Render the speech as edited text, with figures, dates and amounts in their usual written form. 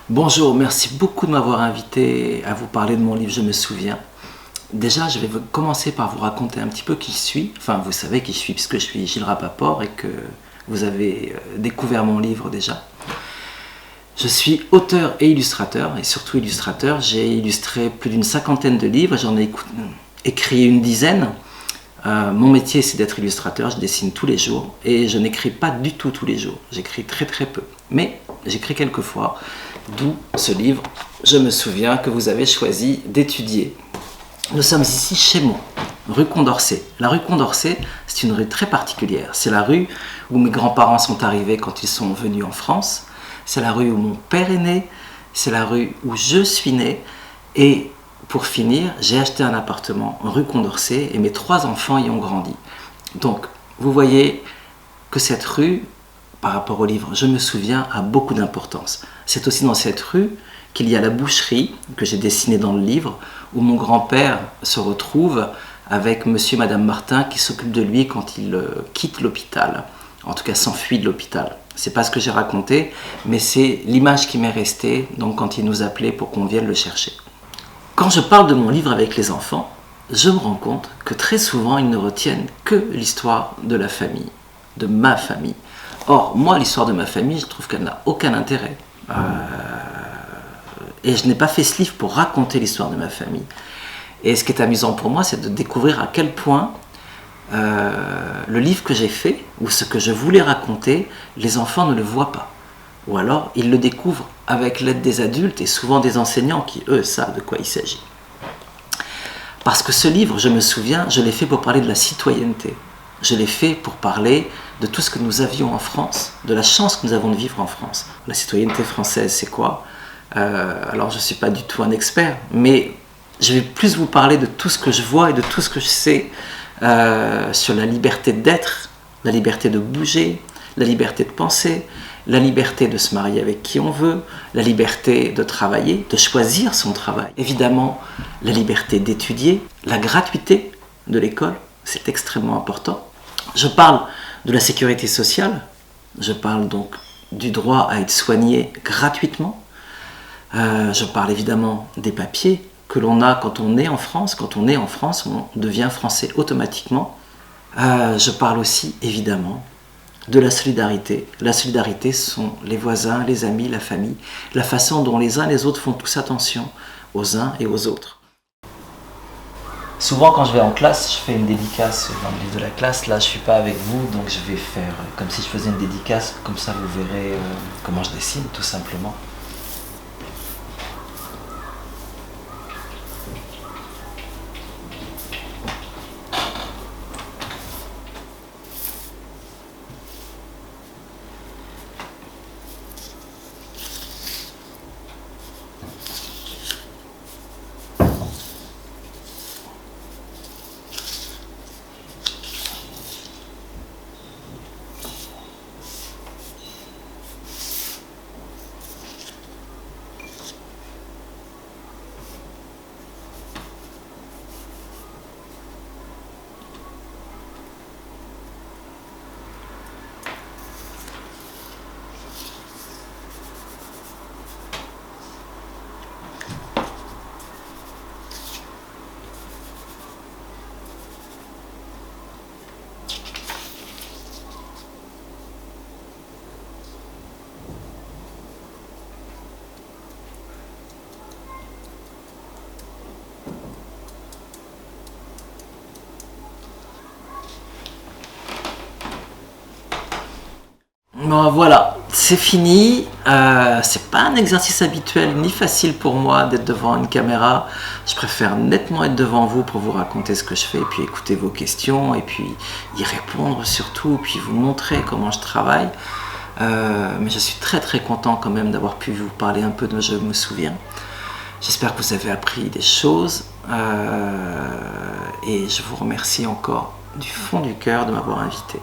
Bonjour, merci beaucoup de m'avoir invité à vous parler de mon livre Je me souviens. Déjà, je vais commencer par vous raconter un petit peu qui je suis. Enfin, vous savez qui je suis puisque je suis Gilles Rapaport et que vous avez découvert mon livre déjà. Je suis auteur et illustrateur, et surtout illustrateur. J'ai illustré plus d'une cinquantaine de livres, j'en ai écrit une dizaine. Mon métier, c'est d'être illustrateur, je dessine tous les jours et je n'écris pas du tout tous les jours. J'écris très très peu, mais j'écris quelquefois, d'où ce livre, Je me souviens, que vous avez choisi d'étudier. Nous sommes ici chez moi, rue Condorcet. La rue Condorcet, c'est une rue très particulière. C'est la rue où mes grands-parents sont arrivés quand ils sont venus en France. C'est la rue où mon père est né. C'est la rue où je suis né. Et pour finir, j'ai acheté un appartement rue Condorcet et mes 3 enfants y ont grandi. Donc, vous voyez que cette rue, par rapport au livre Je me souviens, a beaucoup d'importance. C'est aussi dans cette rue qu'il y a la boucherie que j'ai dessinée dans le livre, où mon grand-père se retrouve avec monsieur et madame Martin qui s'occupent de lui quand il quitte l'hôpital, en tout cas s'enfuit de l'hôpital. C'est pas ce que j'ai raconté, mais c'est l'image qui m'est restée, donc quand il nous appelait pour qu'on vienne le chercher. Quand je parle de mon livre avec les enfants, je me rends compte que très souvent ils ne retiennent que l'histoire de la famille, de ma famille. Or, moi, l'histoire de ma famille, je trouve qu'elle n'a aucun intérêt. Et je n'ai pas fait ce livre pour raconter l'histoire de ma famille. Et ce qui est amusant pour moi, c'est de découvrir à quel point le livre que j'ai fait, ou ce que je voulais raconter, les enfants ne le voient pas. Ou alors, ils le découvrent avec l'aide des adultes et souvent des enseignants qui, eux, savent de quoi il s'agit. Parce que ce livre, je me souviens, je l'ai fait pour parler de la citoyenneté. Je l'ai fait pour parler de tout ce que nous avions en France, de la chance que nous avons de vivre en France. La citoyenneté française, c'est quoi ? Alors, je ne suis pas du tout un expert, mais je vais plus vous parler de tout ce que je vois et de tout ce que je sais sur la liberté d'être, la liberté de bouger, la liberté de penser, la liberté de se marier avec qui on veut, la liberté de travailler, de choisir son travail. Évidemment, la liberté d'étudier, la gratuité de l'école, c'est extrêmement important. Je parle de la sécurité sociale, je parle donc du droit à être soigné gratuitement. Je parle évidemment des papiers que l'on a quand on est en France. Quand on est en France, on devient français automatiquement. Je parle aussi évidemment de la solidarité. La solidarité, ce sont les voisins, les amis, la famille, la façon dont les uns et les autres font tous attention aux uns et aux autres. Souvent, quand je vais en classe, je fais une dédicace dans le livre de la classe. Là, je ne suis pas avec vous, donc je vais faire comme si je faisais une dédicace. Comme ça, vous verrez comment je dessine, tout simplement. Bon, voilà, c'est fini. C'est pas un exercice habituel ni facile pour moi d'être devant une caméra. Je préfère nettement être devant vous pour vous raconter ce que je fais, et puis écouter vos questions, et puis y répondre surtout, puis vous montrer comment je travaille. Mais je suis très très content quand même d'avoir pu vous parler un peu de Je me souviens. J'espère que vous avez appris des choses et je vous remercie encore du fond du cœur de m'avoir invité.